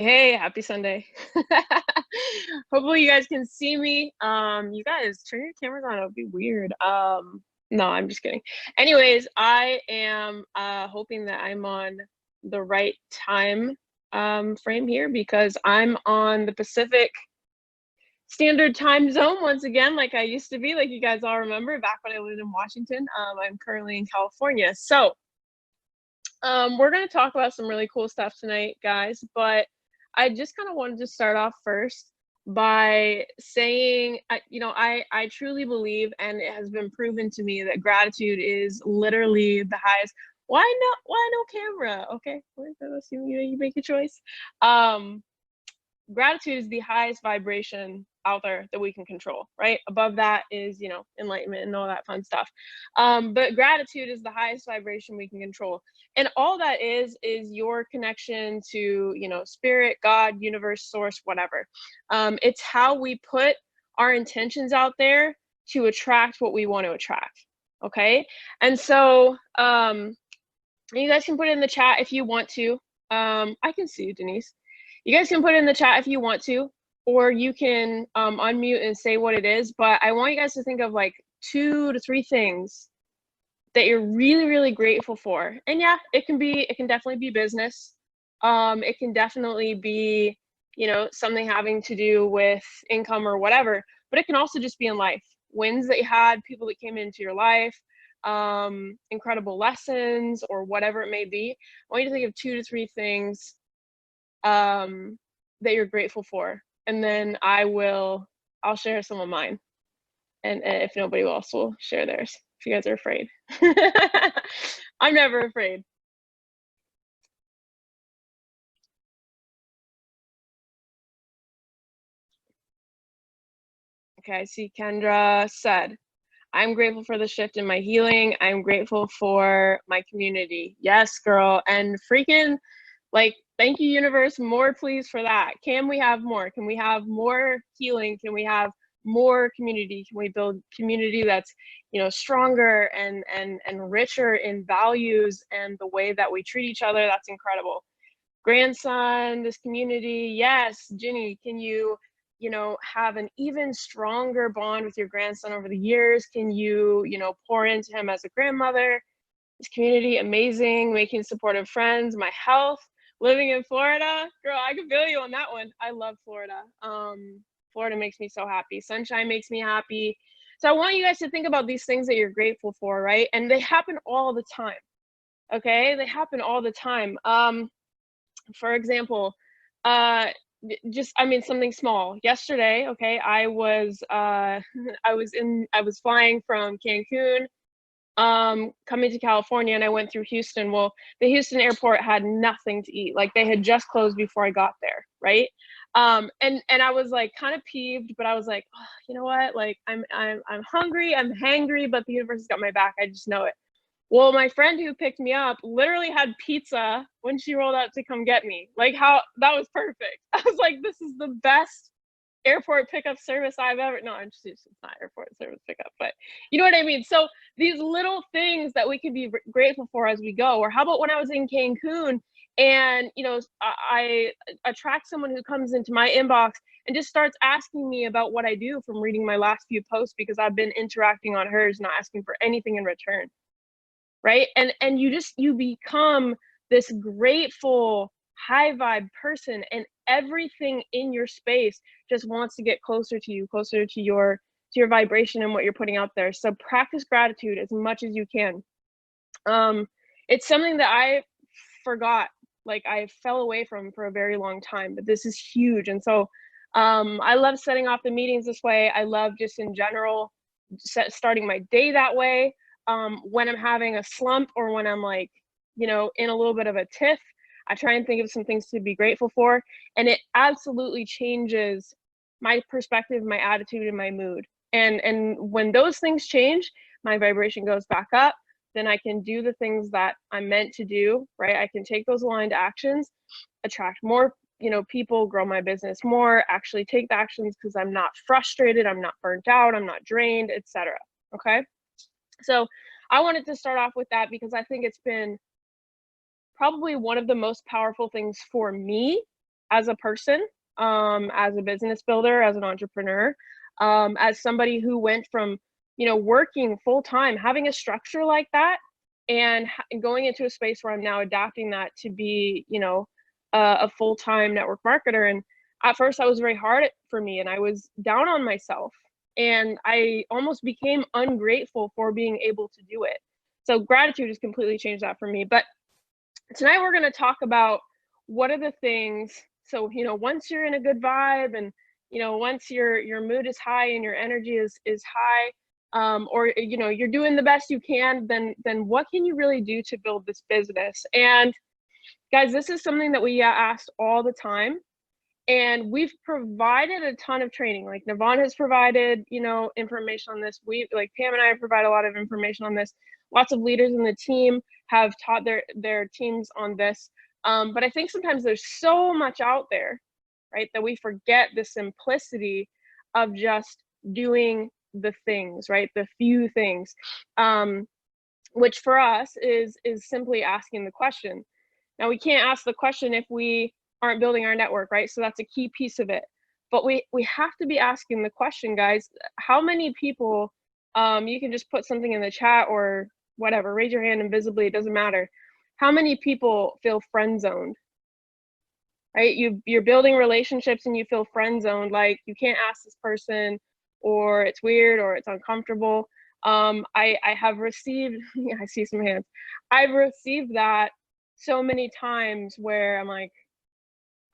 Hey, happy Sunday. Hopefully you guys can see me. You guys turn your cameras on, it'll be weird. No, I'm just kidding. Anyways, I am hoping that I'm on the right time frame here because I'm on the Pacific Standard Time Zone once again, like I used to be, like you guys all remember back when I lived in Washington. I'm currently in California. So we're going to talk about some really cool stuff tonight, guys, but I just kind of wanted to start off first by saying, I truly believe, and it has been proven to me that gratitude is literally the highest. Why no camera? Okay, you make a choice. Um, Gratitude is the highest vibration out there that we can control, right? Above that is, enlightenment and all that fun stuff. But gratitude is the highest vibration we can control. And all that is your connection to, spirit, God, universe, source, whatever. It's how we put our intentions out there to attract what we want to attract. Okay. And so, you guys can put it in the chat if you want to. I can see you, Denise. You guys can put it in the chat if you want to, or you can unmute and say what it is. But I want you guys to think of like 2 to 3 things that you're really, really grateful for. And yeah, it can definitely be business. It can definitely be, something having to do with income or whatever. But it can also just be in life. Wins that you had, people that came into your life, incredible lessons, or whatever it may be. I want you to think of 2 to 3 things that you're grateful for, and then I'll share some of mine, and if nobody else will share theirs, if you guys are afraid. I'm never afraid. Okay, I see Kendra said, I'm grateful for the shift in my healing. I'm grateful for my community. Yes, girl. And freaking, like, thank you, universe. More, please, for that. Can we have more? Can we have more healing? Can we have more community? Can we build community that's, stronger and richer in values and the way that we treat each other? That's incredible. Grandson, this community. Yes, Ginny, can you, have an even stronger bond with your grandson over the years? Can you, pour into him as a grandmother? This community, amazing. Making supportive friends. My health, living in Florida. Girl, I can feel you on that one. I love Florida. Florida makes me so happy. Sunshine makes me happy. So I want you guys to think about these things that you're grateful for, right? And they happen all the time. Okay? They happen all the time. For example, something small. Yesterday, okay, I was I was flying from Cancun, coming to California, and I went through Houston. Well, the Houston airport had nothing to eat. Like, they had just closed before I got there, right? And I was like kind of peeved, but I was like, oh, you know what? Like, I'm hungry, I'm hangry, but the universe has got my back. I just know it. Well, my friend who picked me up literally had pizza when she rolled out to come get me. Like, how that was perfect. I was like, this is the best airport pickup service I've ever. No, it's not airport service pickup, but you know what I mean. So these little things that we can be grateful for as we go. Or how about when I was in Cancun, and I attract someone who comes into my inbox and just starts asking me about what I do from reading my last few posts because I've been interacting on hers, not asking for anything in return, right? And you become this grateful high vibe person, and everything in your space just wants to get closer to you, closer to your vibration and what you're putting out there. So practice gratitude as much as you can. It's something that I forgot, like I fell away from for a very long time, but this is huge. And so I love setting off the meetings this way. I love just in general starting my day that way. When I'm having a slump, or when I'm like, in a little bit of a tiff, I try and think of some things to be grateful for. And it absolutely changes my perspective, my attitude, and my mood. And when those things change, my vibration goes back up. Then I can do the things that I'm meant to do, right? I can take those aligned actions, attract more, people, grow my business more, actually take the actions because I'm not frustrated, I'm not burnt out, I'm not drained, etc. Okay? So I wanted to start off with that because I think it's been probably one of the most powerful things for me as a person, as a business builder, as an entrepreneur, as somebody who went from, working full time, having a structure like that, and going into a space where I'm now adapting that to be, a full time network marketer. And at first, that was very hard for me, and I was down on myself, and I almost became ungrateful for being able to do it. So gratitude has completely changed that for me. But tonight we're going to talk about what are the things. So, once you're in a good vibe, and once your mood is high and your energy is high, or you're doing the best you can, then what can you really do to build this business? And guys, this is something that we get asked all the time, and we've provided a ton of training. Like Navon has provided, information on this. Like Pam and I have provided a lot of information on this. Lots of leaders in the team have taught their teams on this. But I think sometimes there's so much out there, right, that we forget the simplicity of just doing the things, right? The few things, which for us is simply asking the question. Now, we can't ask the question if we aren't building our network, right? So that's a key piece of it. But we have to be asking the question, guys. How many people, you can just put something in the chat or whatever, raise your hand invisibly, it doesn't matter. How many people feel friend zoned, right? You're building relationships and you feel friend zoned, like you can't ask this person, or it's weird, or it's uncomfortable. I have received, yeah, I see some hands. I've received that so many times where I'm like,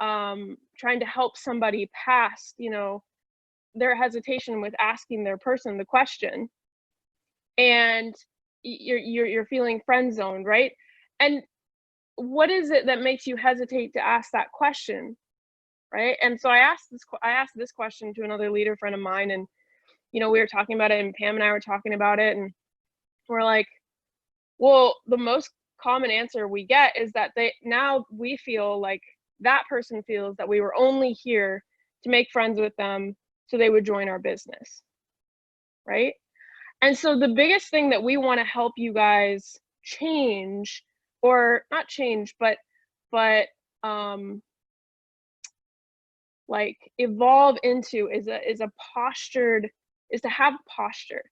trying to help somebody past, their hesitation with asking their person the question, and you're feeling friend zoned, right? And what is it that makes you hesitate to ask that question, right? And so I asked this question to another leader friend of mine, and we were talking about it, and Pam and I were talking about it, and we're like, well, the most common answer we get is that we feel like that person feels that we were only here to make friends with them so they would join our business, right? And so the biggest thing that we want to help you guys change, or not change, but like evolve into, is to have posture.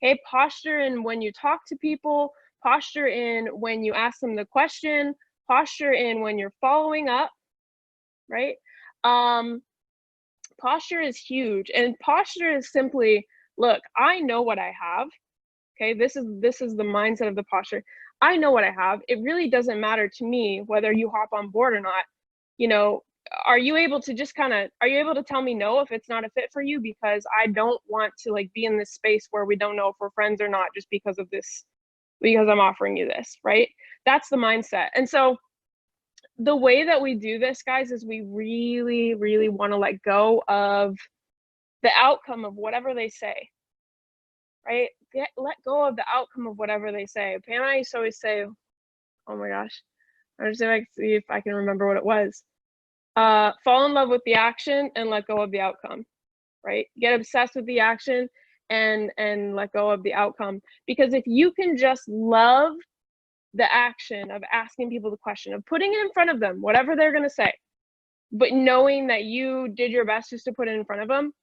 Okay, posture in when you talk to people, posture in when you ask them the question, posture in when you're following up, right? Posture is huge, and posture is simply, look, I know what I have. Okay, this is the mindset of the posture. I know what I have. It really doesn't matter to me whether you hop on board or not. Are you able to tell me no if it's not a fit for you? Because I don't want to be in this space where we don't know if we're friends or not just because of this, because I'm offering you this, right? That's the mindset. And so the way that we do this, guys, is we really, really want to let go of the outcome of whatever they say, right? Let go of the outcome of whatever they say. Pam and I used to always say, oh my gosh, I'm just going to see if I can remember what it was. Fall in love with the action and let go of the outcome, right? Get obsessed with the action and let go of the outcome. Because if you can just love the action of asking people the question, of putting it in front of them, whatever they're going to say, but knowing that you did your best just to put it in front of them,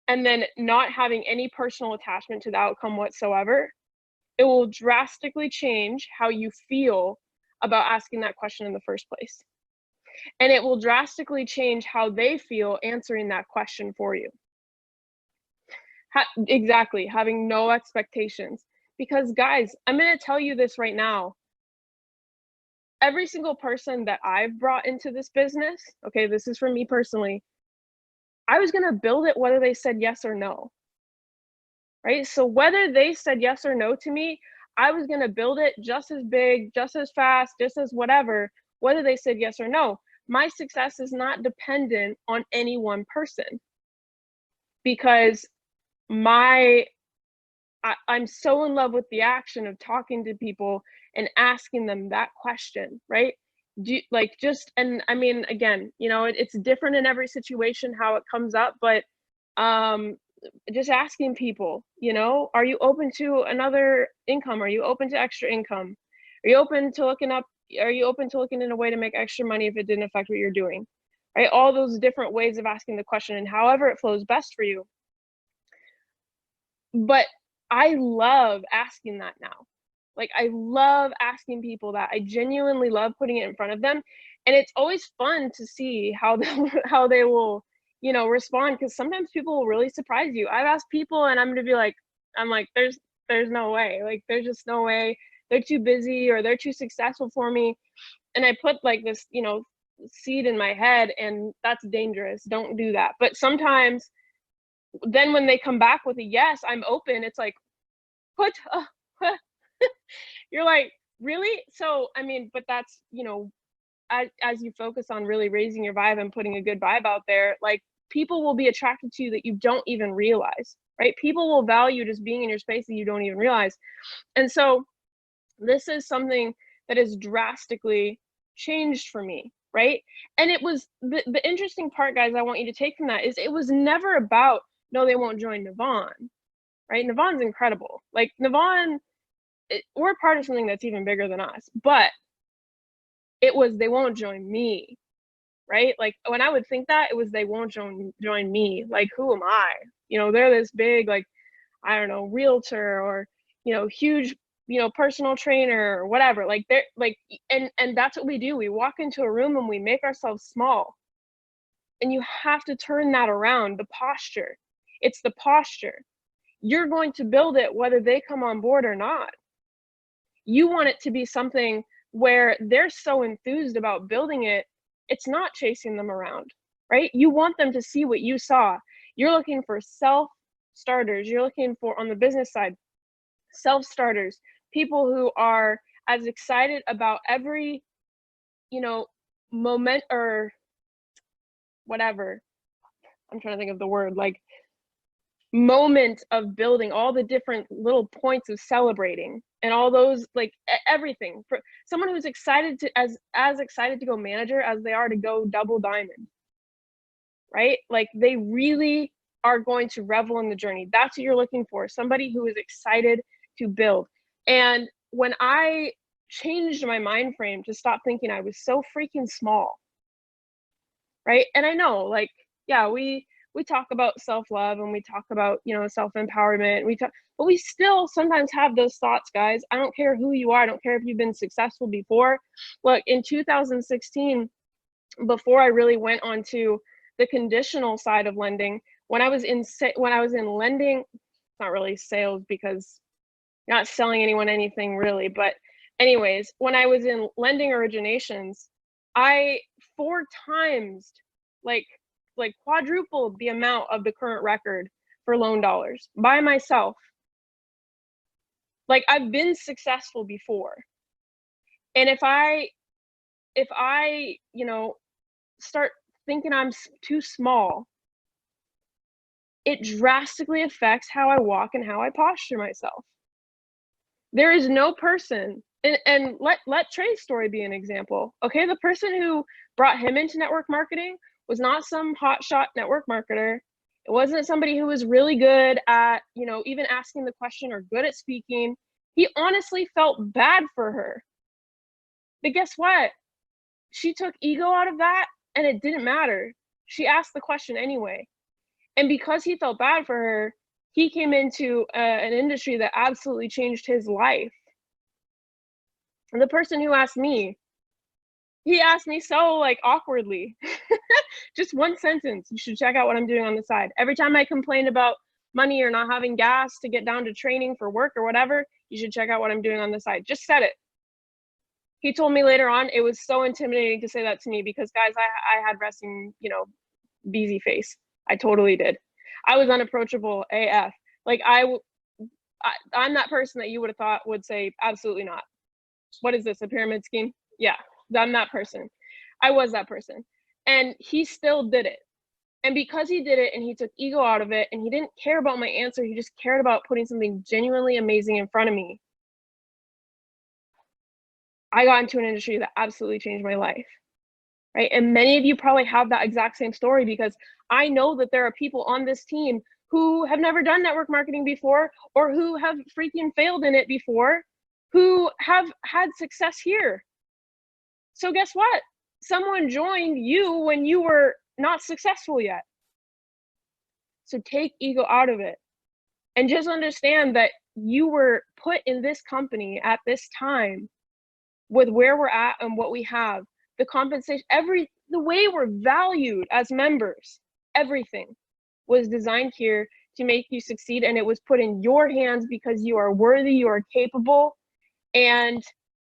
and then not having any personal attachment to the outcome whatsoever, it will drastically change how you feel about asking that question in the first place. And it will drastically change how they feel answering that question for you. Exactly, having no expectations. Because guys, I'm going to tell you this right now. Every single person that I've brought into this business, okay, this is for me personally, I was going to build it whether they said yes or no, right? So whether they said yes or no to me, I was going to build it just as big, just as fast, just as whatever, whether they said yes or no. My success is not dependent on any one person, because I'm so in love with the action of talking to people and asking them that question, right? And I mean, again, it's different in every situation how it comes up, but just asking people, are you open to another income? Are you open to extra income? Are you open to looking in a way to make extra money if it didn't affect what you're doing? right? All those different ways of asking the question and however it flows best for you. But I love asking that now. Like, I love asking people that. I genuinely love putting it in front of them, and it's always fun to see how they will, respond, because sometimes people will really surprise you. I've asked people and I'm gonna be like, "There's no way, like, there's just no way. They're too busy or they're too successful for me." And I put, like, this, seed in my head, and that's dangerous. Don't do that. But sometimes then when they come back with a yes, I'm open. It's like, "What? You're like, "Really?" So, I mean, but that's, as you focus on really raising your vibe and putting a good vibe out there, like, people will be attracted to you that you don't even realize, right? People will value just being in your space that you don't even realize. And so this is something that has drastically changed for me, right? And it was the interesting part, guys, I want you to take from that is it was never about, no, they won't join Navon, right? Navon's incredible. Like, Navon, we're part of something that's even bigger than us, but it was, they won't join me, right? Like, when I would think that, it was, they won't join me. Like, who am I? They're this big, like, I don't know, realtor, or, huge, personal trainer or whatever. Like, they're like, and that's what we do. We walk into a room and we make ourselves small. And you have to turn that around, the posture. It's the posture. You're going to build it whether they come on board or not. You want it to be something where they're so enthused about building it, it's not chasing them around, right? You want them to see what you saw. You're looking for self-starters. You're looking for, on the business side, self-starters, people who are as excited about every, moment, or whatever. I'm trying to think of the word, like, moment of building, all the different little points of celebrating, and all those, like, everything, for someone who's excited to, as excited to go manager as they are to go double diamond, right? Like, they really are going to revel in the journey. That's what you're looking for, somebody who is excited to build. And when I changed my mind frame to stop thinking I was so freaking small, right? And I know, like, yeah, we talk about self-love and we talk about, self-empowerment. But we still sometimes have those thoughts, guys. I don't care who you are. I don't care if you've been successful before. Look, in 2016, before I really went onto the conditional side of lending, when I was in lending, it's not really sales because you're not selling anyone anything really, but anyways, when I was in lending originations, I 4 times, like quadrupled the amount of the current record for loan dollars by myself. Like, I've been successful before. And if I, start thinking I'm too small, it drastically affects how I walk and how I posture myself. There is no person, and let Trey's story be an example. Okay, the person who brought him into network marketing was not some hotshot network marketer. It wasn't somebody who was really good at, even asking the question or good at speaking. He honestly felt bad for her. But guess what? She took ego out of that, and it didn't matter. She asked the question anyway. And because he felt bad for her, he came into an industry that absolutely changed his life. And the person who asked me, he asked me so, like, awkwardly, just one sentence, "You should check out what I'm doing on the side." Every time I complained about money or not having gas to get down to training for work or whatever, "You should check out what I'm doing on the side." Just said it. He told me later on, it was so intimidating to say that to me because, guys, I had resting, beezy face. I totally did. I was unapproachable AF. Like, I'm that person that you would have thought would say, "Absolutely not. What is this, a pyramid scheme?" Yeah, I'm that person. I was that person. And he still did it. And because he did it and he took ego out of it and he didn't care about my answer, he just cared about putting something genuinely amazing in front of me, I got into an industry that absolutely changed my life. Right? And many of you probably have that exact same story because I know that there are people on this team who have never done network marketing before or who have freaking failed in it before, who have had success here. So guess what? someone joined you when you were not successful yet. So take ego out of it and just understand that you were put in this company at this time with where we're at and what we have, the compensation, the way we're valued as members, everything was designed here to make you succeed, and it was put in your hands because you are worthy, you are capable, and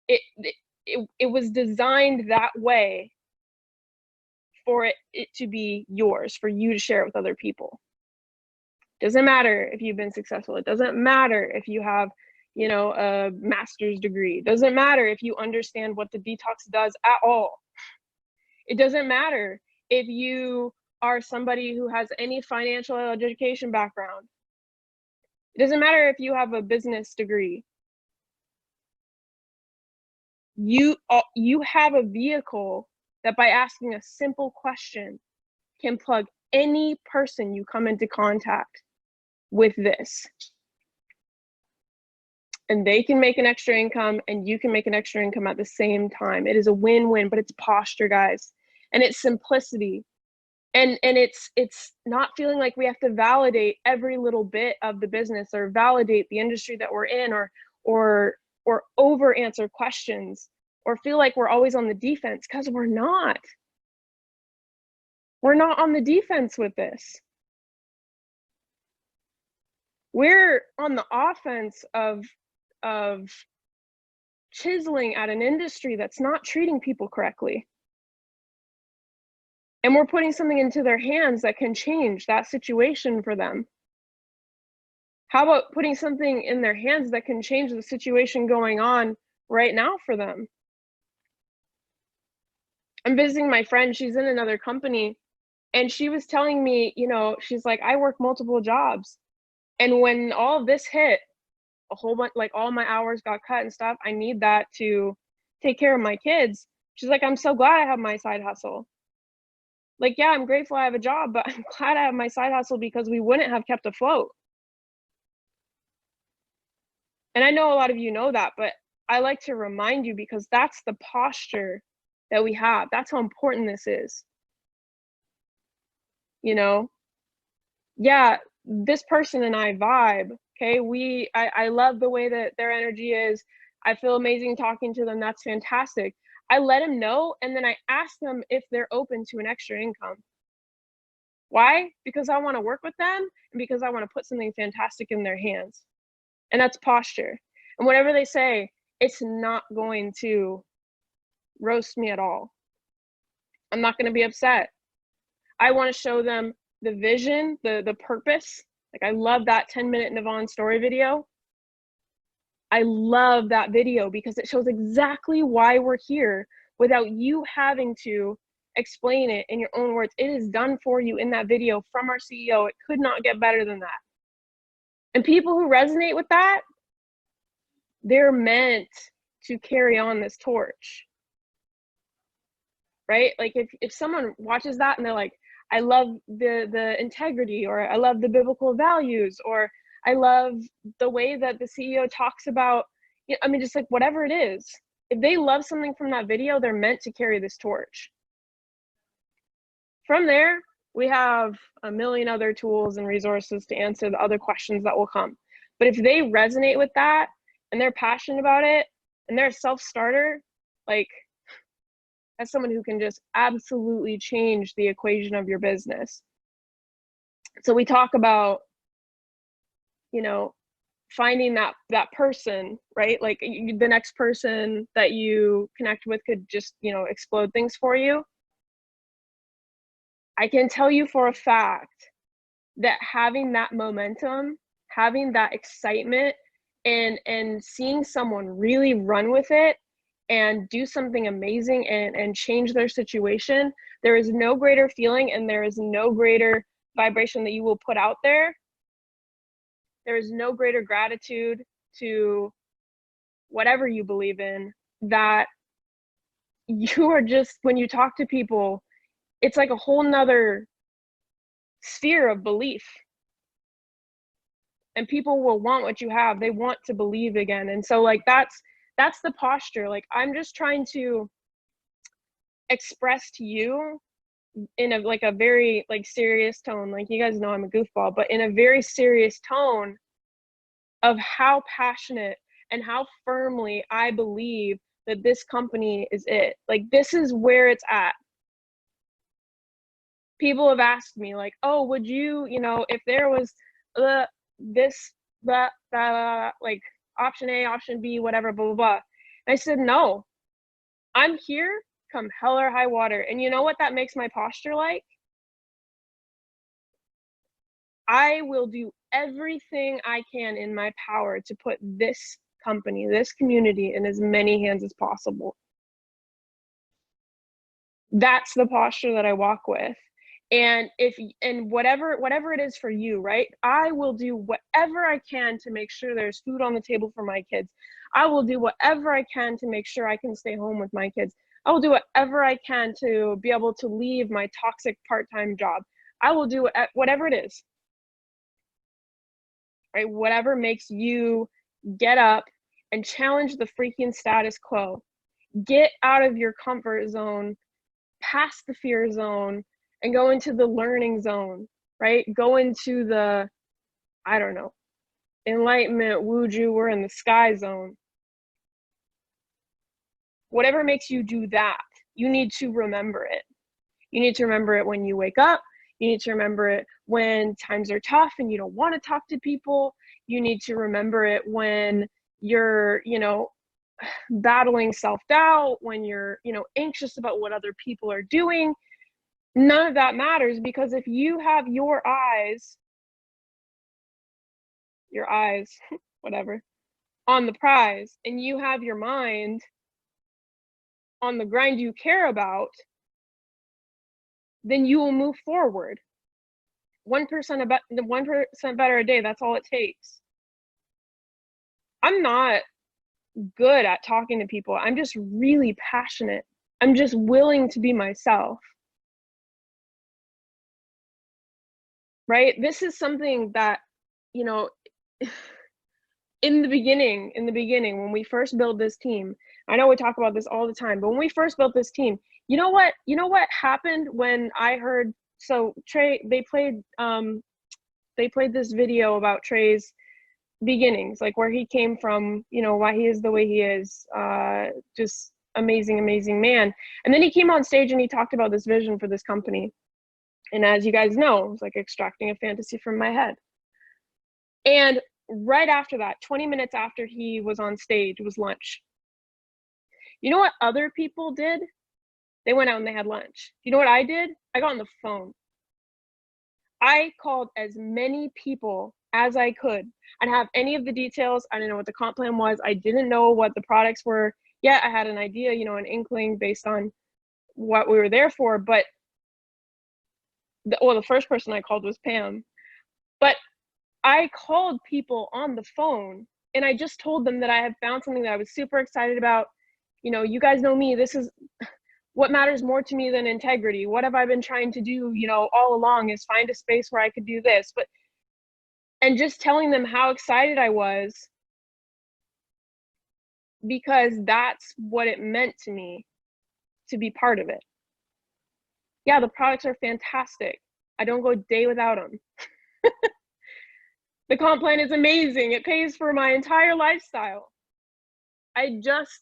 it was designed that way for it to be yours, for you to share it with other people. Doesn't matter if you've been successful. It doesn't matter if you have, you know, a master's degree. It doesn't matter if you understand what the detox does at all. It doesn't matter if you are somebody who has any financial education background. It doesn't matter if you have a business degree. You have a vehicle that, by asking a simple question, can plug any person you come into contact with this. And they can make an extra income and you can make an extra income at the same time. It is a win-win, but it's posture, guys. And it's simplicity. And it's not feeling like we have to validate every little bit of the business or validate the industry that we're in, or over answer questions, or feel like we're always on the defense, because we're not. We're not on the defense with this. We're on the offense of chiseling at an industry that's not treating people correctly. And we're putting something into their hands that can change that situation for them. How about putting something in their hands that can change the situation going on right now for them? I'm visiting my friend, she's in another company, and she was telling me, you know, she's like, I work multiple jobs. And when all of this hit, a whole bunch, like all my hours got cut and stuff, I need that to take care of my kids. She's like, I'm so glad I have my side hustle. Like, yeah, I'm grateful I have a job, but I'm glad I have my side hustle because we wouldn't have kept afloat. And I know a lot of you know that, but I like to remind you because that's the posture that we have. That's how important this is. You know, yeah, this person and I vibe. Okay, I love the way that their energy is. I feel amazing talking to them. That's fantastic. I let them know, and then I ask them if they're open to an extra income. Why? Because I want to work with them and because I want to put something fantastic in their hands. And that's posture. And whatever they say, it's not going to roast me at all. I'm not going to be upset. I want to show them the vision, the purpose. Like, I love that 10-minute Navon story video. I love that video because it shows exactly why we're here without you having to explain it in your own words. It is done for you in that video from our CEO. It could not get better than that. And people who resonate with that, they're meant to carry on this torch, right? Like, if someone watches that and they're like, I love the integrity, or I love the biblical values, or I love the way that the CEO talks about, you know, I mean, just like whatever it is, if they love something from that video, they're meant to carry this torch. From there, we have a million other tools and resources to answer the other questions that will come. But if they resonate with that and they're passionate about it and they're a self-starter, like, as someone who can just absolutely change the equation of your business. So we talk about, you know, finding that person, right? Like, the next person that you connect with could just, you know, explode things for you. I can tell you for a fact that having that momentum, having that excitement, and seeing someone really run with it and do something amazing and change their situation, there is no greater feeling and there is no greater vibration that you will put out there. There is no greater gratitude to whatever you believe in, that you are just, when you talk to people, it's like a whole nother sphere of belief. And people will want what you have. They want to believe again. And so, like, that's the posture. Like, I'm just trying to express to you in a like a very like serious tone, like you guys know I'm a goofball, but in a very serious tone of how passionate and how firmly I believe that this company is it. Like this is where it's at. People have asked me like, "Oh, would you, you know, if there was this that like option A, option B, whatever, blah blah blah." And I said, "No. I'm here come hell or high water." And you know what that makes my posture like? I will do everything I can in my power to put this company, this community in as many hands as possible. That's the posture that I walk with. And whatever it is for you, right? I will do whatever I can to make sure there's food on the table for my kids. I will do whatever I can to make sure I can stay home with my kids. I will do whatever I can to be able to leave my toxic part-time job. I will do whatever it is, right? Whatever makes you get up and challenge the freaking status quo. Get out of your comfort zone, past the fear zone, and go into the learning zone, right? Go into the, I don't know, enlightenment, wuju, we're in the sky zone. Whatever makes you do that, you need to remember it. You need to remember it when you wake up. You need to remember it when times are tough and you don't want to talk to people. You need to remember it when you're, you know, battling self-doubt, when you're, you know, anxious about what other people are doing. None of that matters, because if you have your eyes, whatever, on the prize, and you have your mind on the grind you care about, then you will move forward. 1% better a day, that's all it takes. I'm not good at talking to people. I'm just really passionate. I'm just willing to be myself. Right? This is something that, you know, in the beginning, when we first built this team, I know we talk about this all the time, but when we first built this team, you know what happened when I heard, so Trey, they played this video about Trey's beginnings, like where he came from, you know, why he is the way he is, just amazing man. And then he came on stage and he talked about this vision for this company. And as you guys know, it was like extracting a fantasy from my head. And right after that, 20 minutes after he was on stage, was lunch. You know what other people did? They went out and they had lunch. You know what I did? I got on the phone. I called as many people as I could. I didn't have any of the details. I didn't know what the comp plan was. I didn't know what the products were yet. I had an idea, you know, an inkling based on what we were there for. But the first person I called was Pam. But I called people on the phone and I just told them that I had found something that I was super excited about. You know, you guys know me. This is what matters more to me than integrity. What have I been trying to do, you know, all along, is find a space where I could do this. And just telling them how excited I was, because that's what it meant to me to be part of it. Yeah, the products are fantastic. I don't go a day without them. The comp plan is amazing. It pays for my entire lifestyle. I just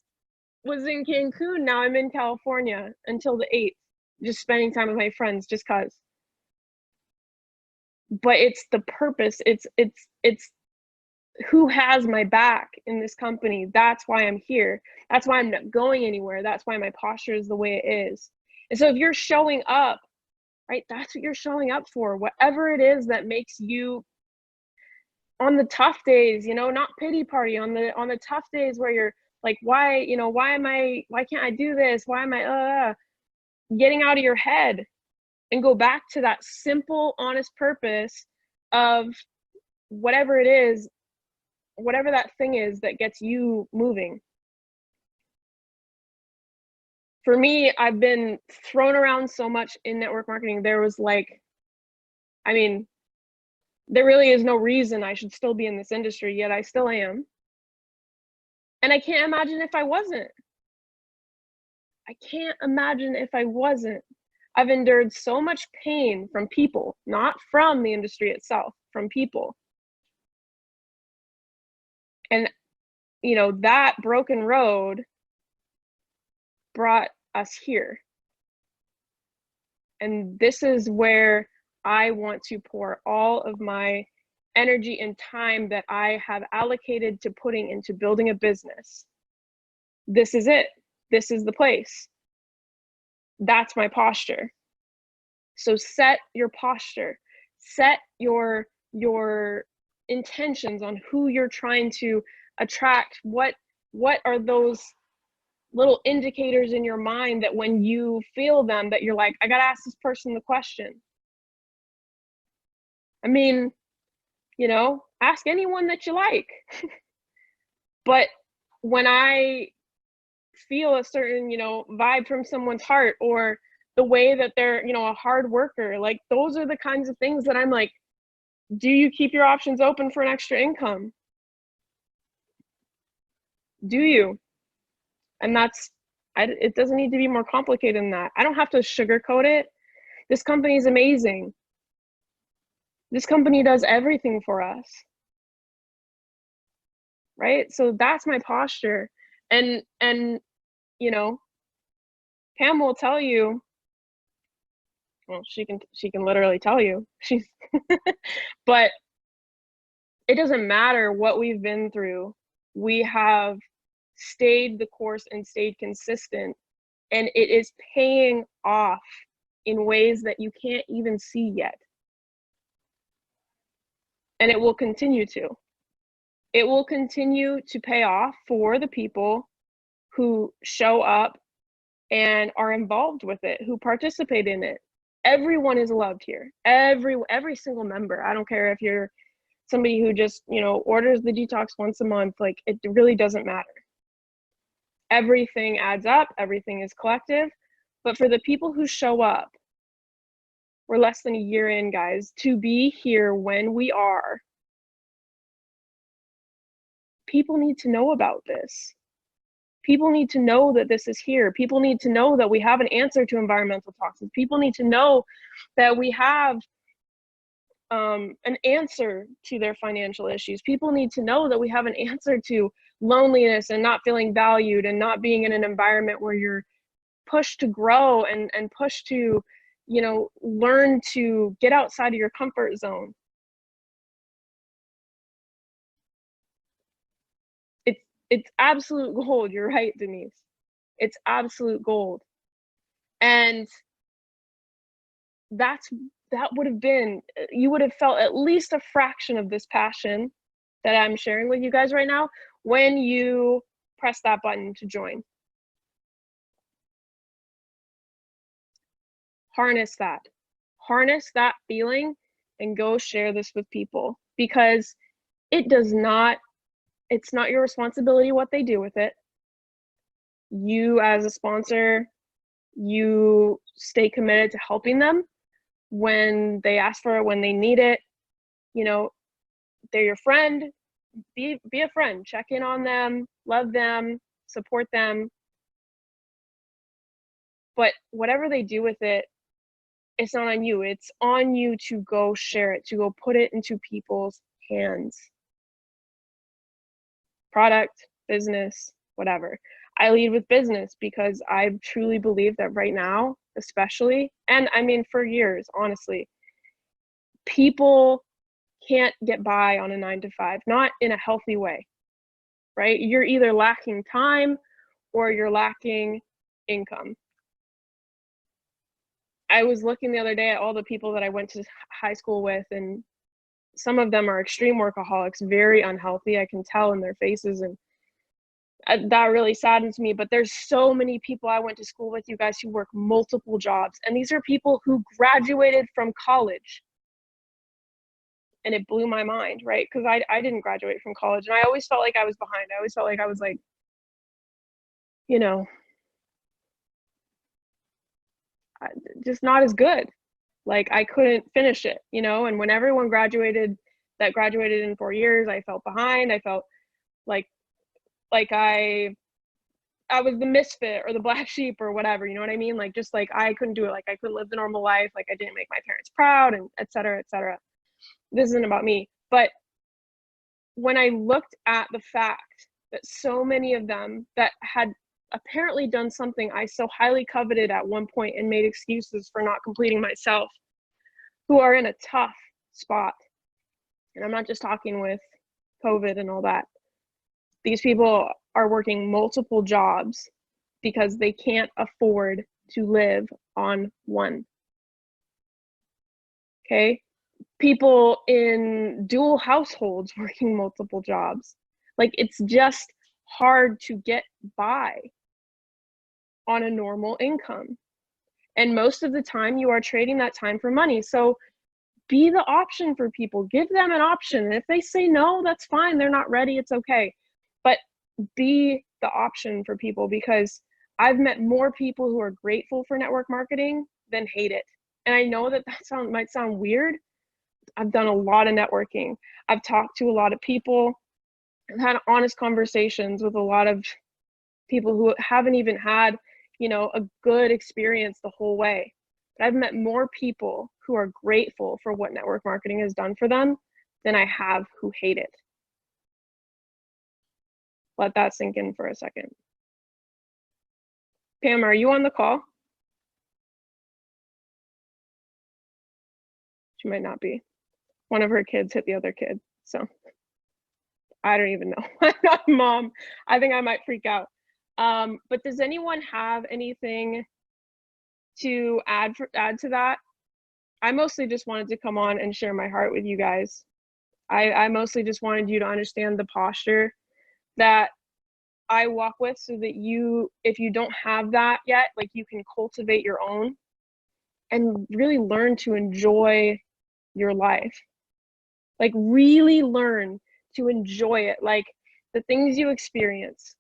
was in Cancun. Now I'm in California until the 8th, just spending time with my friends just cause. But it's the purpose. It's who has my back in this company. That's why I'm here. That's why I'm not going anywhere. That's why my posture is the way it is. And so if you're showing up, right, that's what you're showing up for. Whatever it is that makes you, on the tough days, you know, not pity party, on the tough days where you're like, why can't I do this? Why am I getting out of your head and go back to that simple, honest purpose of whatever it is, whatever that thing is that gets you moving. For me, I've been thrown around so much in network marketing. There was like, I mean, there really is no reason I should still be in this industry, yet I still am. And I can't imagine if I wasn't. I can't imagine if I wasn't. I've endured so much pain from people, not from the industry itself, from people. And, that broken road brought us here. And this is where I want to pour all of my energy and time that I have allocated to putting into building a business. This is it. This is the place. That's my posture. So set your posture. Set your intentions on who you're trying to attract. What are those little indicators in your mind that when you feel them, that you're like, I gotta ask this person the question? I mean, ask anyone that you like. But when I feel a certain, vibe from someone's heart, or the way that they're, a hard worker, like those are the kinds of things that I'm like, do you keep your options open for an extra income? Do you? And it doesn't need to be more complicated than that. I don't have to sugarcoat it. This company is amazing. This company does everything for us. Right? So that's my posture. And Pam will tell you, well, she can literally tell you. But it doesn't matter what we've been through. We have stayed the course and stayed consistent, and it is paying off in ways that you can't even see yet. And it will continue to. It will continue to pay off for the people who show up and are involved with it, who participate in it. Everyone is loved here. Every single member. I don't care if you're somebody who just, orders the detox once a month, like it really doesn't matter. Everything adds up, everything is collective. But for the people who show up, we're less than a year in, guys, to be here when we are. People need to know about this. People need to know that this is here. People need to know that we have an answer to environmental toxins. People need to know that we have an answer to their financial issues. People need to know that we have an answer to loneliness and not feeling valued, and not being in an environment where you're pushed to grow and pushed to, learn to get outside of your comfort zone. It's absolute gold. You're right, Denise. It's absolute gold. And that would have been, you would have felt at least a fraction of this passion that I'm sharing with you guys right now when you press that button to join. Harness that feeling and go share this with people, because it's not your responsibility what they do with it. You as a sponsor, you stay committed to helping them when they ask for it, when they need it. They're your friend. Be a friend. Check in on them, love them, support them. But whatever they do with it, it's not on you. It's on you to go share it, to go put it into people's hands. Product, business, whatever. I lead with business because I truly believe that right now, especially, and I mean for years, honestly, people can't get by on a 9-to-5, not in a healthy way, right? You're either lacking time or you're lacking income. I was looking the other day at all the people that I went to high school with, and some of them are extreme workaholics, very unhealthy. I can tell in their faces, and that really saddens me. But there's so many people I went to school with, you guys, who work multiple jobs, and these are people who graduated from college. And it blew my mind, right? Because I didn't graduate from college, and I always felt like I was behind. I always felt like I was like, just not as good. Like I couldn't finish it, and when everyone graduated in 4 years, I felt behind. I felt like I I was the misfit or the black sheep or whatever, you know what I mean? Like, just like I couldn't do it, like I couldn't live the normal life, like I didn't make my parents proud, and et cetera, et cetera. This isn't about me. But when I looked at the fact that so many of them that had apparently done something I so highly coveted at one point and made excuses for not completing myself, who are in a tough spot, and I'm not just talking with COVID and all that, these people are working multiple jobs because they can't afford to live on one. Okay? People in dual households working multiple jobs. Like, it's just hard to get by on a normal income. And most of the time, you are trading that time for money. So be the option for people. Give them an option. And if they say no, that's fine. They're not ready. It's okay. But be the option for people, because I've met more people who are grateful for network marketing than hate it. And I know that might sound weird. I've done a lot of networking. I've talked to a lot of people. I've had honest conversations with a lot of people who haven't even had, a good experience the whole way. But I've met more people who are grateful for what network marketing has done for them than I have who hate it. Let that sink in for a second. Pam, are you on the call? She might not be. One of her kids hit the other kid, so I don't even know. I'm not a mom. I think I might freak out. But does anyone have anything to add to that? I mostly just wanted to come on and share my heart with you guys. I mostly just wanted you to understand the posture that I walk with, so that you, if you don't have that yet, like, you can cultivate your own and really learn to enjoy your life. Like, really learn to enjoy it, like the things you experience.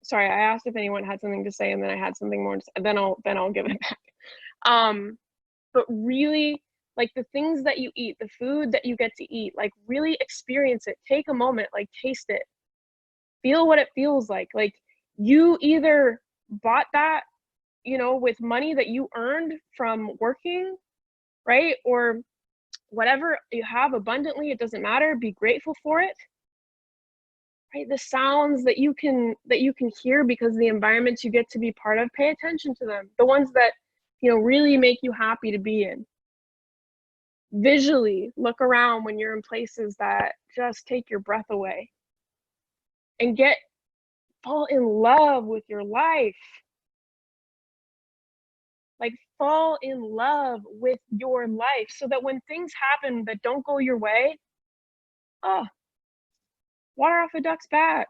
Sorry, I asked if anyone had something to say, and then I had something more to say, and then I'll give it back. But really, like, the things that you eat, the food that you get to eat, like, really experience it. Take a moment, like, taste it. Feel what it feels like. Like, you either bought that, with money that you earned from working, right? Or whatever you have abundantly, it doesn't matter. Be grateful for it. Right? The sounds that you can hear because the environments you get to be part of, pay attention to them. The ones that, really make you happy to be in. Visually look around when you're in places that just take your breath away. And fall in love with your life. Like, fall in love with your life, so that when things happen that don't go your way, water off a duck's back.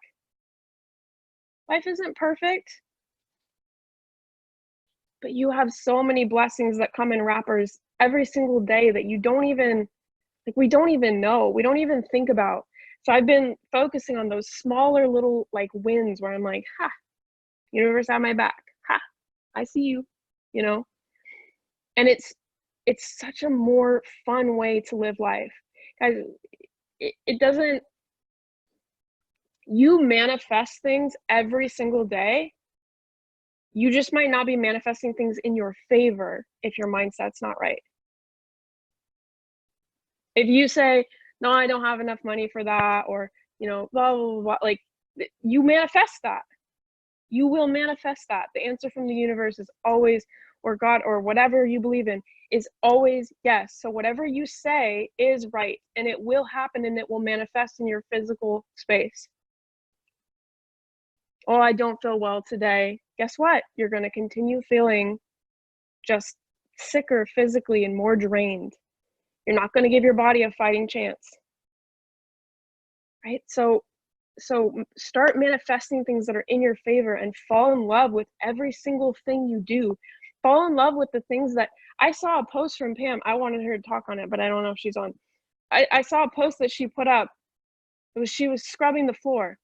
Life isn't perfect, but you have so many blessings that come in wrappers every single day that we don't even know. We don't even think about. So I've been focusing on those smaller little, like, wins where I'm like, universe at my back. I see you, And it's such a more fun way to live life. Guys, it doesn't, you manifest things every single day. You just might not be manifesting things in your favor if your mindset's not right. If you say, no, I don't have enough money for that, or, blah, blah, blah, like, you manifest that. You will manifest that. The answer from the universe is always, or God, or whatever you believe in, is always yes. So whatever you say is right, and it will happen, and it will manifest in your physical space. Oh, I don't feel well today. Guess what? You're going to continue feeling just sicker physically and more drained. You're not going to give your body a fighting chance. Right? So start manifesting things that are in your favor, and fall in love with every single thing you do. Fall in love with the things that, I saw a post from Pam. I wanted her to talk on it, but I don't know if she's on. I saw a post that she put up. She was scrubbing the floor.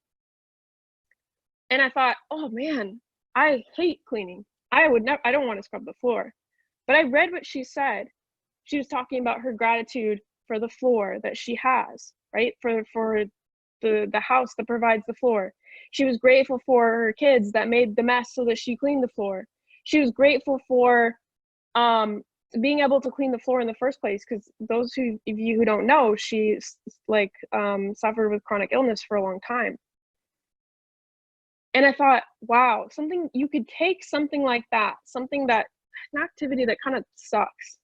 And I thought, oh man, I hate cleaning. I don't want to scrub the floor. But I read what she said. She was talking about her gratitude for the floor that she has, right? For the house that provides the floor. She was grateful for her kids that made the mess so that she cleaned the floor. She was grateful for being able to clean the floor in the first place, because those of you who don't know, she's like suffered with chronic illness for a long time. And I thought, wow, something you could take something like that, an activity that kind of sucks,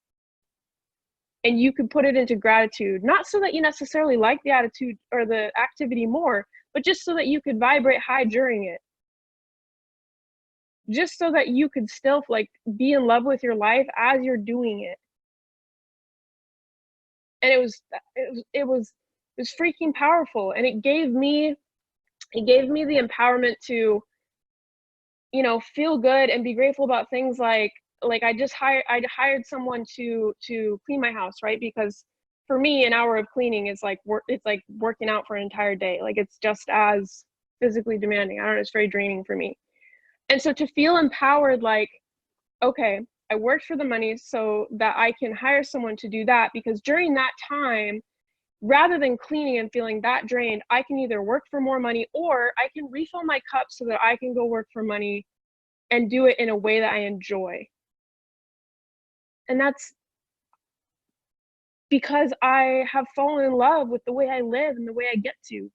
and you could put it into gratitude, not so that you necessarily like the attitude or the activity more, but just so that you could vibrate high during it. Just so that you could still like be in love with your life as you're doing it. And it was freaking powerful, and it gave me the empowerment to, feel good and be grateful about things like I hired someone to clean my house, right? Because for me, an hour of cleaning is like it's like working out for an entire day. Like, it's just as physically demanding. I don't know, it's very draining for me. And so to feel empowered, like, okay, I worked for the money so that I can hire someone to do that, because during that time, rather than cleaning and feeling that drained, I can either work for more money or I can refill my cup so that I can go work for money and do it in a way that I enjoy. And that's because I have fallen in love with the way I live and the way I get to.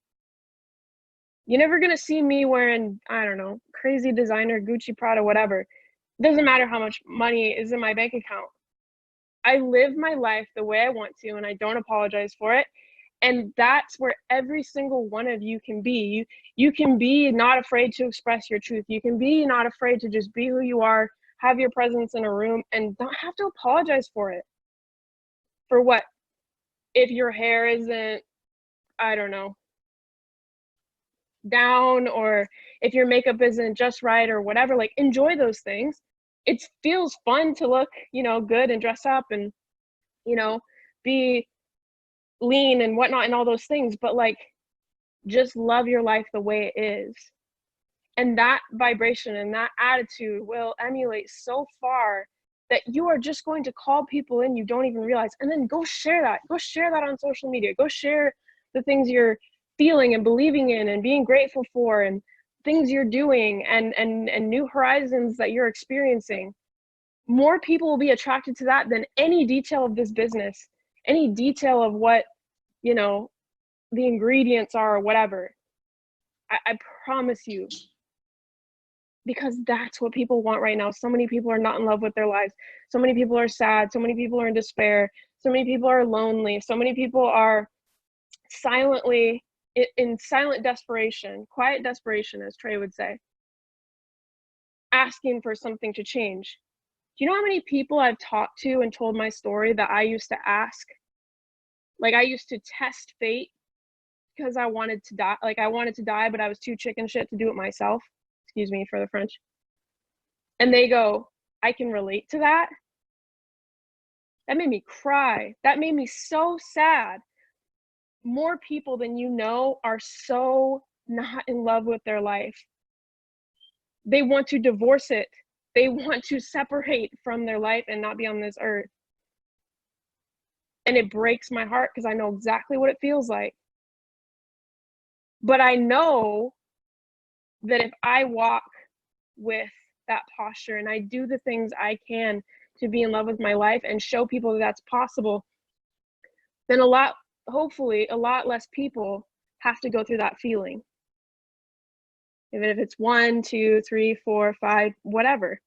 You're never gonna see me wearing, I don't know, crazy designer, Gucci, Prada, whatever. Doesn't matter how much money is in my bank account. I live my life the way I want to, and I don't apologize for it. And that's where every single one of you can be. You can be not afraid to express your truth. You can be not afraid to just be who you are, have your presence in a room, and don't have to apologize for it. For what? If your hair isn't, I don't know, down, or if your makeup isn't just right or whatever, like, enjoy those things. It feels fun to look, good and dress up and, you know, be lean and whatnot and all those things, but like, just love your life the way it is. And that vibration and that attitude will emulate so far that you are just going to call people in you don't even realize, and then go share that. Go share that on social media. Go share the things you're feeling and believing in and being grateful for, and things you're doing, and new horizons that you're experiencing. More people will be attracted to that than any detail of this business, any detail of what, the ingredients are or whatever. I promise you, because that's what people want right now. So many people are not in love with their lives. So many people are sad. So many people are in despair. So many people are lonely. So many people are silently in silent desperation, quiet desperation, as Trey would say, asking for something to change. Do you know how many people I've talked to and told my story that I used to ask? Like, I used to test fate because I wanted to die. Like, I wanted to die, but I was too chicken shit to do it myself. Excuse me for the French. And they go, I can relate to that. That made me cry. That made me so sad. More people than you know are so not in love with their life. They want to divorce it. They want to separate from their life and not be on this earth. And it breaks my heart because I know exactly what it feels like. But I know that if I walk with that posture and I do the things I can to be in love with my life and show people that that's possible, then hopefully a lot less people have to go through that feeling. Even if it's 1, 2, 3, 4, 5, whatever,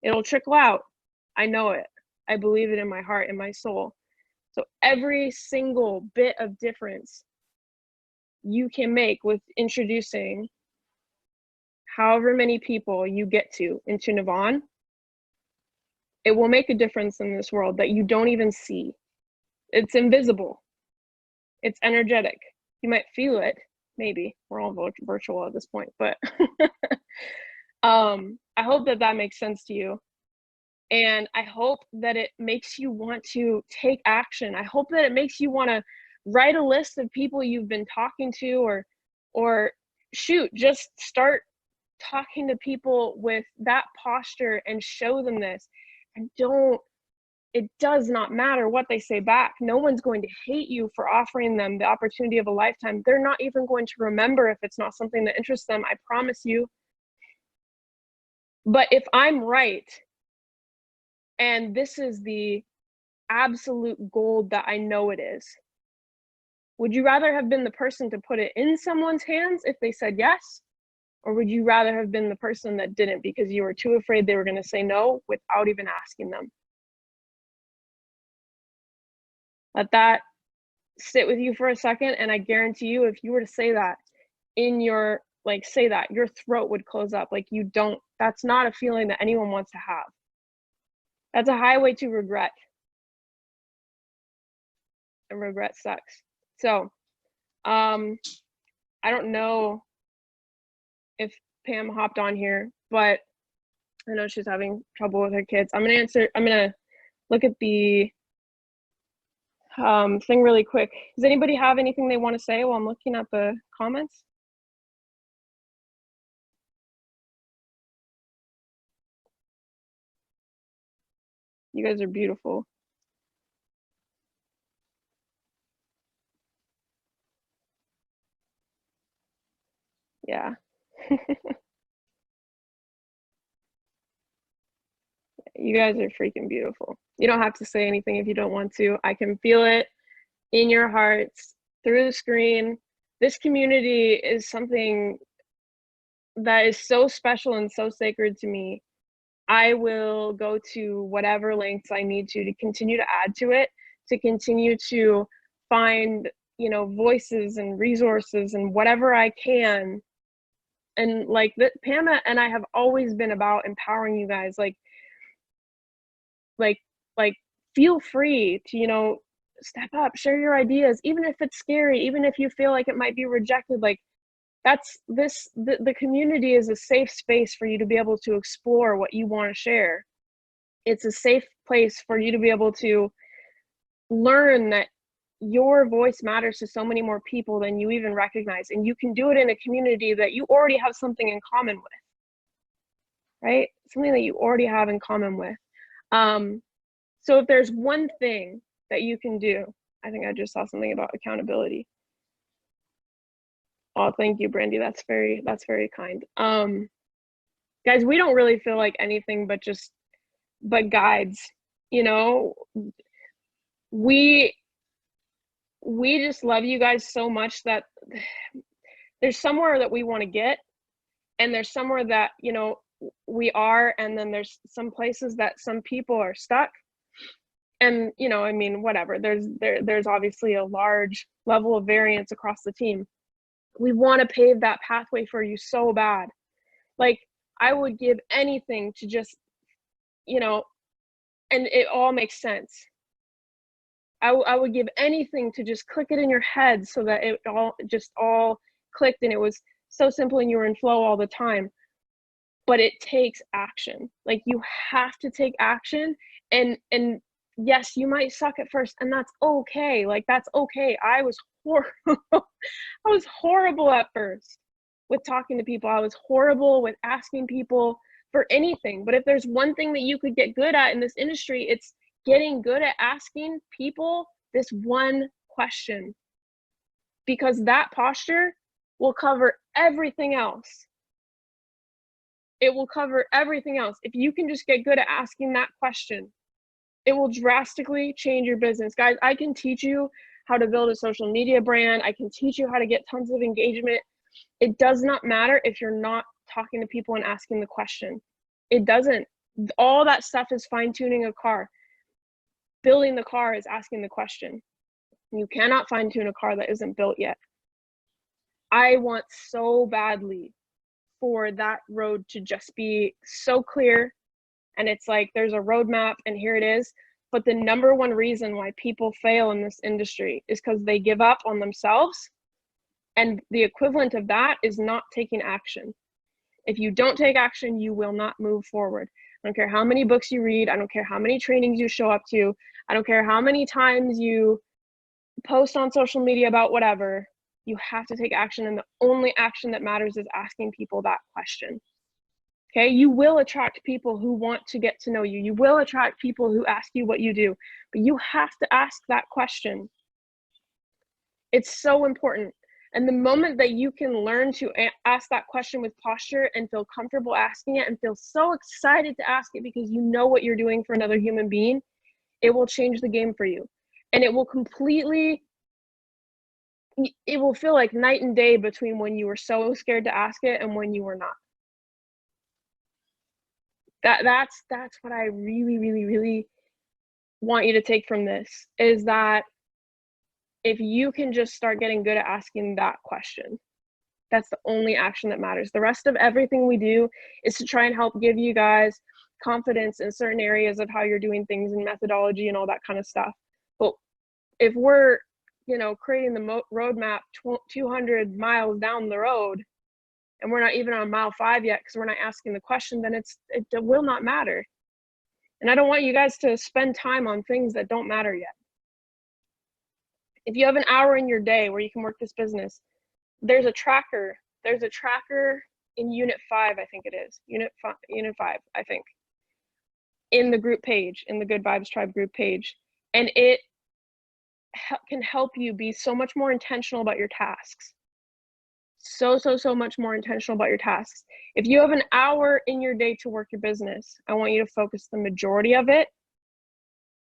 it'll trickle out. I know it. I believe it in my heart and my soul. So every single bit of difference you can make with introducing however many people you get to into Navon, it will make a difference in this world that you don't even see. It's invisible. It's energetic. You might feel it, maybe. We're all virtual at this point, but I hope that makes sense to you. And I hope that it makes you want to take action. I hope that it makes you want to write a list of people you've been talking to, or shoot, just start talking to people with that posture and show them this. And don't it does not matter what they say back. No one's going to hate you for offering them the opportunity of a lifetime. They're not even going to remember if it's not something that interests them, I promise you. But if I'm right, and this is the absolute gold that I know it is, would you rather have been the person to put it in someone's hands if they said yes? Or would you rather have been the person that didn't because you were too afraid they were going to say no without even asking them? Let that sit with you for a second, and I guarantee you, if you were to say that in your, like, say that, your throat would close up. Like, you don't, that's not a feeling that anyone wants to have. That's a highway to regret. And regret sucks. So, I don't know if Pam hopped on here, but I know she's having trouble with her kids. I'm gonna look at the thing really quick. Does anybody have anything they want to say while I'm looking at the comments? You guys are beautiful. Yeah. You guys are freaking beautiful. You don't have to say anything if you don't want to. I can feel it in your hearts through the screen. This community is something that is so special and so sacred to me. I will go to whatever lengths I need to continue to add to it, to continue to find, you know, voices and resources and whatever I can. And like Pam and I have always been about empowering you guys. Like feel free to, you know, step up, share your ideas, even if it's scary, even if you feel like it might be rejected. Like, that's the community is a safe space for you to be able to explore what you want to share. It's a safe place for you to be able to learn that your voice matters to so many more people than you even recognize, and you can do it in a community that you already have something in common with, right? Something that you already have in common with. So if there's one thing that you can do, I think I just saw something about accountability. Oh, thank you, Brandy. That's very kind. Guys, we don't really feel like anything but guides, you know. We just love you guys so much that there's somewhere that we want to get, and there's somewhere that, you know, we are, and then there's some places that some people are stuck. And, you know, I mean, whatever, there's obviously a large level of variance across the team. We want to pave that pathway for you so bad. Like, I would give anything to just, you know, and it all makes sense. I would give anything to just click it in your head so that it all clicked and it was so simple and you were in flow all the time. But it takes action. Like, you have to take action, and yes, you might suck at first, and that's okay. Like, that's okay. I was horrible. I was horrible at first with talking to people. I was horrible with asking people for anything. But if there's one thing that you could get good at in this industry, it's getting good at asking people this one question, because that posture will cover everything else. It will cover everything else. If you can just get good at asking that question, it will drastically change your business. Guys, I can teach you how to build a social media brand. I can teach you how to get tons of engagement. It does not matter if you're not talking to people and asking the question. It doesn't. All that stuff is fine-tuning a car. Building the car is asking the question. You cannot fine-tune a car that isn't built yet. I want so badly for that road to just be so clear, and it's like there's a roadmap and here it is. But the number one reason why people fail in this industry is because they give up on themselves, and the equivalent of that is not taking action. If you don't take action, you will not move forward. I don't care how many books you read. I don't care how many trainings you show up to. I don't care how many times you post on social media about whatever. You have to take action, and the only action that matters is asking people that question. Okay, you will attract people who want to get to know you. You will attract people who ask you what you do, but you have to ask that question. It's so important. And the moment that you can learn to ask that question with posture and feel comfortable asking it and feel so excited to ask it because you know what you're doing for another human being, it will change the game for you. And it will feel like night and day between when you were so scared to ask it and when you were not. That's what I really, really, really want you to take from this, is that if you can just start getting good at asking that question, that's the only action that matters. The rest of everything we do is to try and help give you guys confidence in certain areas of how you're doing things and methodology and all that kind of stuff. But if we're, creating the roadmap 200 miles down the road, and we're not even on mile 5 yet because we're not asking the question, then it will not matter. And I don't want you guys to spend time on things that don't matter yet. If you have an hour in your day where you can work this business, there's a tracker. There's a tracker in Unit 5, I think it is. Unit 5, I think, in the group page, in the Good Vibes Tribe group page. And it can help you be so much more intentional about your tasks. So much more intentional about your tasks. If you have an hour in your day to work your business, I want you to focus the majority of it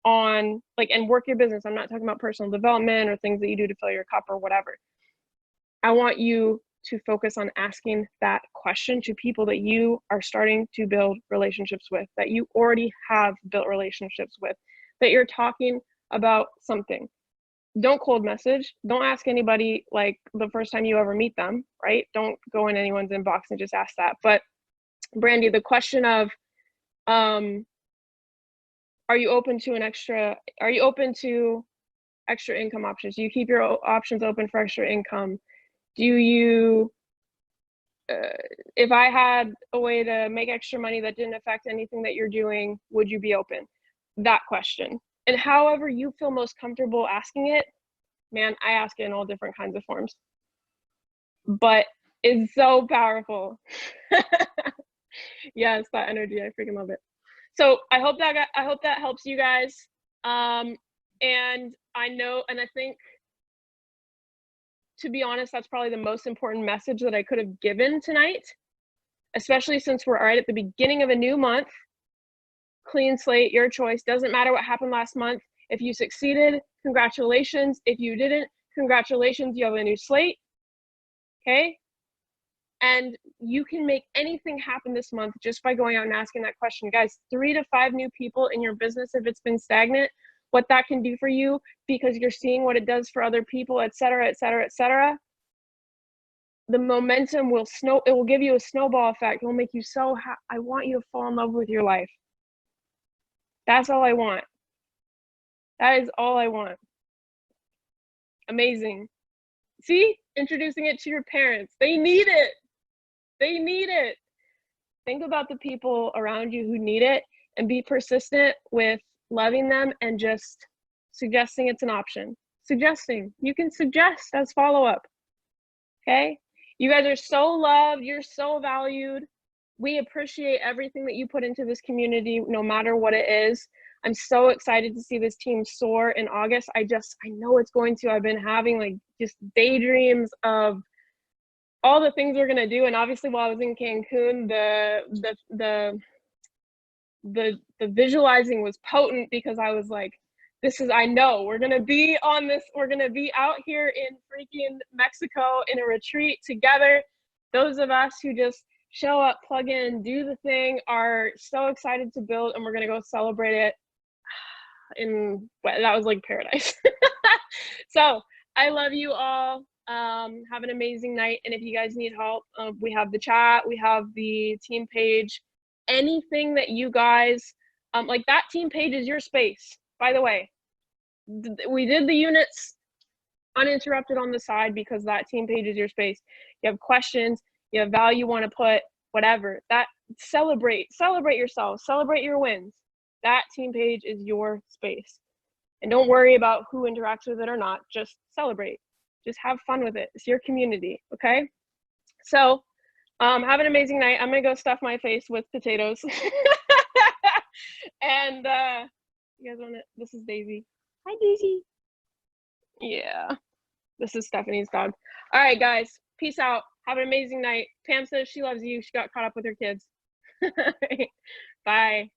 on and work your business. I'm not talking about personal development or things that you do to fill your cup or whatever. I want you to focus on asking that question to people that you are starting to build relationships with, that you already have built relationships with, that you're talking about something. Don't cold message. Don't ask anybody the first time you ever meet them, right? Don't go in anyone's inbox and just ask that. But Brandy, the question of, are you open to extra income options? Do you keep your options open for extra income? Do you, if I had a way to make extra money that didn't affect anything that you're doing, would you be open? That question. And however you feel most comfortable asking it, man, I ask it in all different kinds of forms. But it's so powerful. Yes, that energy, I freaking love it. So I hope that helps you guys. And I think, to be honest, that's probably the most important message that I could have given tonight, especially since we're right at the beginning of a new month. Clean slate, your choice. Doesn't matter what happened last month. If you succeeded, congratulations. If you didn't, congratulations, you have a new slate. Okay? And you can make anything happen this month just by going out and asking that question. Guys, 3 to 5 new people in your business, if it's been stagnant, what that can do for you, because you're seeing what it does for other people, et cetera, et cetera, et cetera. The momentum will it will give you a snowball effect. It will make you so happy. I want you to fall in love with your life. That's all I want. That is all I want. Amazing. See, introducing it to your parents. They need it. They need it. Think about the people around you who need it and be persistent with loving them and just suggesting it's an option. Suggesting. You can suggest as follow-up. Okay? You guys are so loved. You're so valued. We appreciate everything that you put into this community, no matter what it is. I'm so excited to see this team soar in August. I know it's going to. I've been having just daydreams of all the things we're gonna do. And obviously while I was in Cancun, the visualizing was potent, because I was like, I know we're gonna be on this, we're gonna be out here in freaking Mexico in a retreat together. Those of us who just show up, plug in, do the thing, are so excited to build, and we're gonna go celebrate it that was like paradise. So I love you all. Have an amazing night. And if you guys need help, we have the chat, we have the team page, anything that you guys, that team page is your space, by the way. We did the units uninterrupted on the side because that team page is your space. You have questions, you have value you want to put, whatever, that celebrate yourself, celebrate your wins. That team page is your space. And don't worry about who interacts with it or not. Just celebrate. Just have fun with it. It's your community, okay? So Have an amazing night. I'm gonna go stuff my face with potatoes. And you guys want it? This is Daisy. Hi, Daisy. Yeah, this is Stephanie's dog. All right, guys. Peace out. Have an amazing night. Pam says she loves you. She got caught up with her kids. Bye.